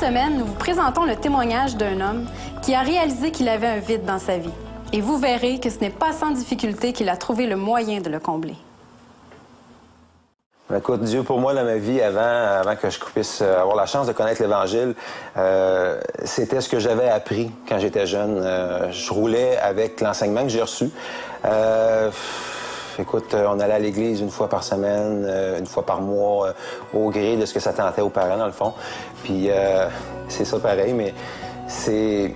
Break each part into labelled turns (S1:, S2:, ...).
S1: semaine, nous vous présentons le témoignage d'un homme qui a réalisé qu'il avait un vide dans sa vie. Et vous verrez que ce n'est pas sans difficulté qu'il a trouvé le moyen de le combler.
S2: Écoute, Dieu, pour moi, dans ma vie, avant que je puisse avoir la chance de connaître l'Évangile, c'était ce que j'avais appris quand j'étais jeune. Je roulais avec l'enseignement que j'ai reçu. Écoute, on allait à l'église une fois par semaine, une fois par mois, au gré de ce que ça tentait aux parents, dans le fond. Puis c'est ça pareil, mais c'est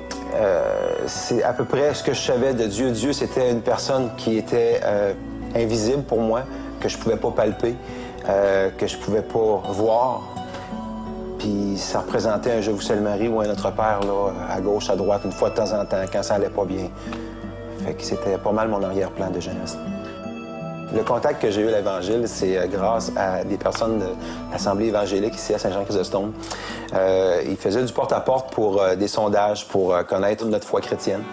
S2: à peu près ce que je savais de Dieu. Dieu, c'était une personne qui était invisible pour moi, que je pouvais pas palper, que je pouvais pas voir. Puis ça représentait un « Je vous salue Marie » ou un « Notre Père » là, à gauche, à droite, une fois de temps en temps, quand ça allait pas bien. Fait que c'était pas mal mon arrière-plan de jeunesse. Le contact que j'ai eu à l'Évangile, c'est grâce à des personnes de l'Assemblée évangélique ici à Saint-Jean-Chrysostome. Ils faisaient du porte-à-porte pour des sondages, pour connaître notre foi chrétienne.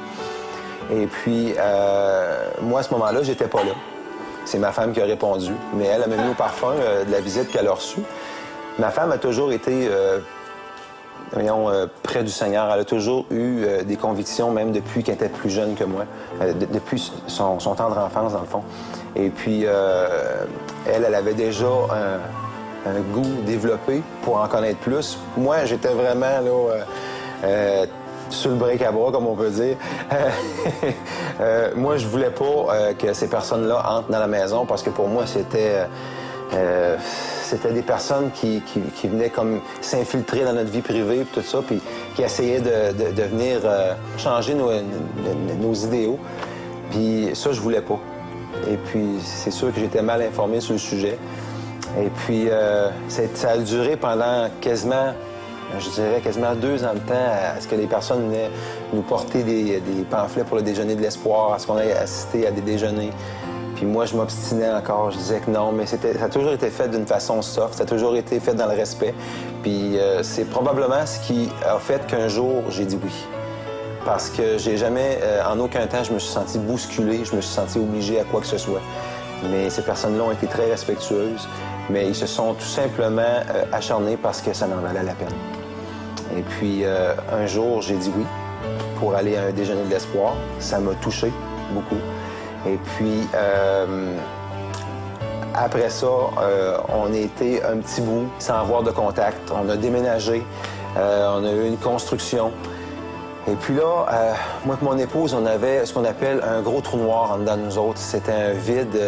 S2: Et puis, moi, à ce moment-là, j'étais pas là. C'est ma femme qui a répondu, mais elle m'a mis au parfum de la visite qu'elle a reçue. Ma femme a toujours été près du Seigneur. Elle a toujours eu des convictions, même depuis qu'elle était plus jeune que moi, depuis son tendre enfance, dans le fond. Et puis, elle avait déjà un goût développé pour en connaître plus. Moi, j'étais vraiment là, sur le break-à-bras, comme on peut dire. Moi, je voulais pas que ces personnes-là entrent dans la maison parce que pour moi, c'était des personnes qui venaient comme s'infiltrer dans notre vie privée, puis tout ça, puis qui essayaient de venir changer nos idéaux. Puis ça, je voulais pas. Et puis, c'est sûr que j'étais mal informé sur le sujet. Et puis, ça a duré pendant quasiment 2 ans de temps à ce que les personnes venaient nous porter des pamphlets pour le déjeuner de l'espoir, à ce qu'on ait assisté à des déjeuners. Puis moi, je m'obstinais encore. Je disais que non, mais ça a toujours été fait d'une façon soft, ça a toujours été fait dans le respect. Puis c'est probablement ce qui a fait qu'un jour, j'ai dit oui. Parce que j'ai jamais, en aucun temps, je me suis senti bousculé, je me suis senti obligé à quoi que ce soit. Mais ces personnes-là ont été très respectueuses, mais ils se sont tout simplement acharnés parce que ça en valait la peine. Et puis, un jour, j'ai dit oui pour aller à un déjeuner de l'espoir. Ça m'a touché beaucoup. Et puis, après ça, on a été un petit bout sans avoir de contact. On a déménagé, on a eu une construction. Et puis là, moi et mon épouse, on avait ce qu'on appelle un gros trou noir en dedans de nous autres. C'était un vide,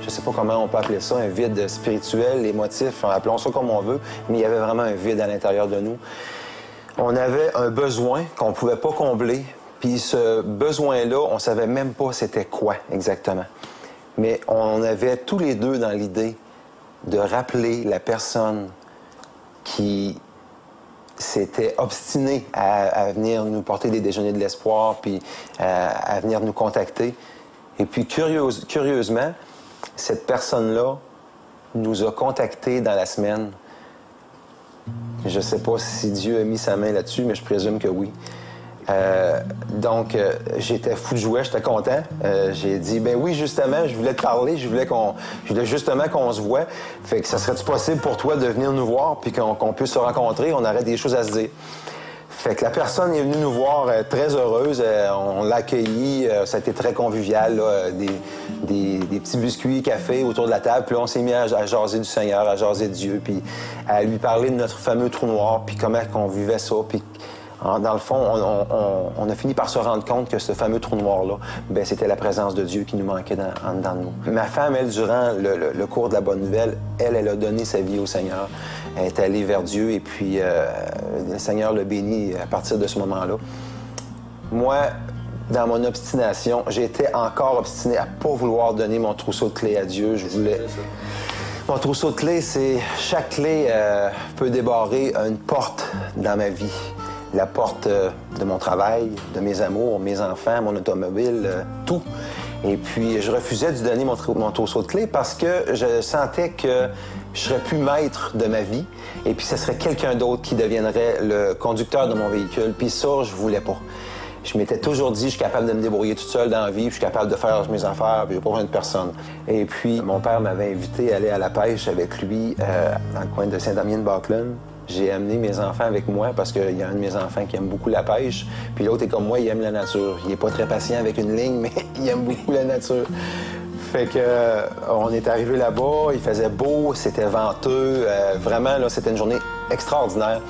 S2: je sais pas comment on peut appeler ça, un vide spirituel, émotif, appelons ça comme on veut, mais il y avait vraiment un vide à l'intérieur de nous. On avait un besoin qu'on pouvait pas combler, puis ce besoin-là, on savait même pas c'était quoi exactement. Mais on avait tous les deux dans l'idée de rappeler la personne qui s'était obstinée à venir nous porter des déjeuners de l'espoir, puis à venir nous contacter. Et puis, curieusement, cette personne-là nous a contactés dans la semaine. Je ne sais pas si Dieu a mis sa main là-dessus, mais je présume que oui. Donc, j'étais fou de joie, j'étais content. J'ai dit, ben oui, justement, je voulais te parler, je voulais justement qu'on se voit. Fait que ça serait-tu possible pour toi de venir nous voir puis qu'on puisse se rencontrer, on aurait des choses à se dire. Fait que la personne est venue nous voir très heureuse, on l'a accueillie, ça a été très convivial, là, des petits biscuits, café autour de la table, puis là, on s'est mis à jaser du Seigneur, à jaser de Dieu, puis à lui parler de notre fameux trou noir, puis comment on vivait ça, puis dans le fond, on a fini par se rendre compte que ce fameux trou noir-là, ben c'était la présence de Dieu qui nous manquait en dedans de nous. Ma femme, elle, durant le cours de la Bonne Nouvelle, elle a donné sa vie au Seigneur. Elle est allée vers Dieu et puis le Seigneur l'a bénie à partir de ce moment-là. Moi, dans mon obstination, j'étais encore obstiné à ne pas vouloir donner mon trousseau de clés à Dieu. Je voulais... Mon trousseau de clés, c'est... Chaque clé peut débarrer une porte dans ma vie. La porte de mon travail, de mes amours, mes enfants, mon automobile, tout. Et puis, je refusais de donner mon trousseau de clés parce que je sentais que je serais plus maître de ma vie et puis ce serait quelqu'un d'autre qui deviendrait le conducteur de mon véhicule. Puis ça, je voulais pas. Je m'étais toujours dit, je suis capable de me débrouiller toute seule dans la vie, puis je suis capable de faire mes affaires, puis j'ai pas besoin de personne. Et puis, mon père m'avait invité à aller à la pêche avec lui dans le coin de Saint-Damien-de-Baquelin. J'ai amené mes enfants avec moi parce qu'il y a un de mes enfants qui aime beaucoup la pêche. Puis l'autre est comme moi, il aime la nature. Il n'est pas très patient avec une ligne, mais il aime beaucoup la nature. Fait que on est arrivé là-bas, il faisait beau, c'était venteux. Vraiment, là, c'était une journée extraordinaire.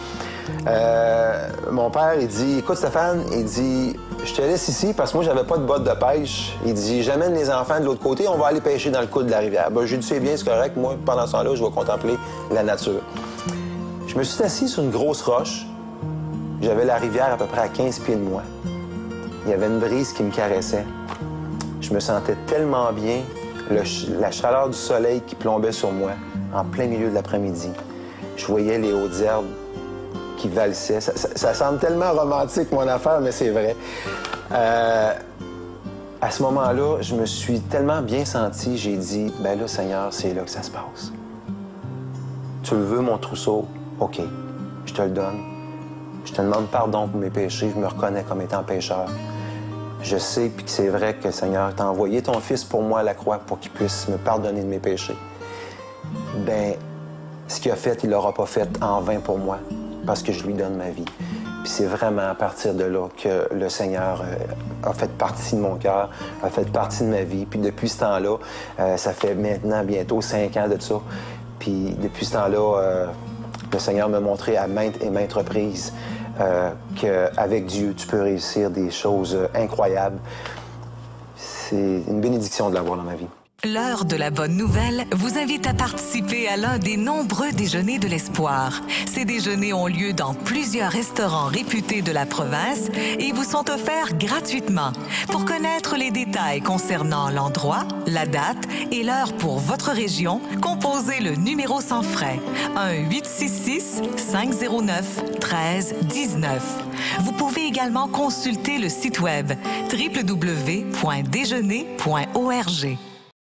S2: Mon père, il dit, écoute Stéphane, il dit, je te laisse ici parce que moi, j'avais pas de bottes de pêche. Il dit, j'amène les enfants de l'autre côté, on va aller pêcher dans le coude de la rivière. Ben, j'ai dit, c'est bien, c'est correct. Moi, pendant ce temps-là, je vais contempler la nature. Je me suis assis sur une grosse roche. J'avais la rivière à peu près à 15 pieds de moi. Il y avait une brise qui me caressait. Je me sentais tellement bien, la chaleur du soleil qui plombait sur moi en plein milieu de l'après-midi. Je voyais les hautes herbes qui valsaient. Ça semble tellement romantique, mon affaire, mais c'est vrai. À ce moment-là, je me suis tellement bien senti, j'ai dit, ben là, Seigneur, c'est là que ça se passe. Tu le veux, mon trousseau? OK, je te le donne. Je te demande pardon pour mes péchés, je me reconnais comme étant pécheur. Je sais, puis que c'est vrai que, Seigneur, t'as envoyé ton Fils pour moi à la croix pour qu'il puisse me pardonner de mes péchés. Ben, ce qu'il a fait, il l'aura pas fait en vain pour moi, parce que je lui donne ma vie. Puis c'est vraiment à partir de là que le Seigneur a fait partie de mon cœur, a fait partie de ma vie. Puis depuis ce temps-là, ça fait maintenant bientôt 5 ans de ça. Puis depuis ce temps-là, le Seigneur m'a montré à maintes et maintes reprises qu'avec Dieu, tu peux réussir des choses incroyables. C'est une bénédiction de l'avoir dans ma vie.
S3: L'heure de la bonne nouvelle vous invite à participer à l'un des nombreux déjeuners de l'espoir. Ces déjeuners ont lieu dans plusieurs restaurants réputés de la province et vous sont offerts gratuitement. Pour connaître les détails concernant l'endroit, la date et l'heure pour votre région, composez le numéro sans frais 1-866-509-1319. Vous pouvez également consulter le site web www.déjeuner.org.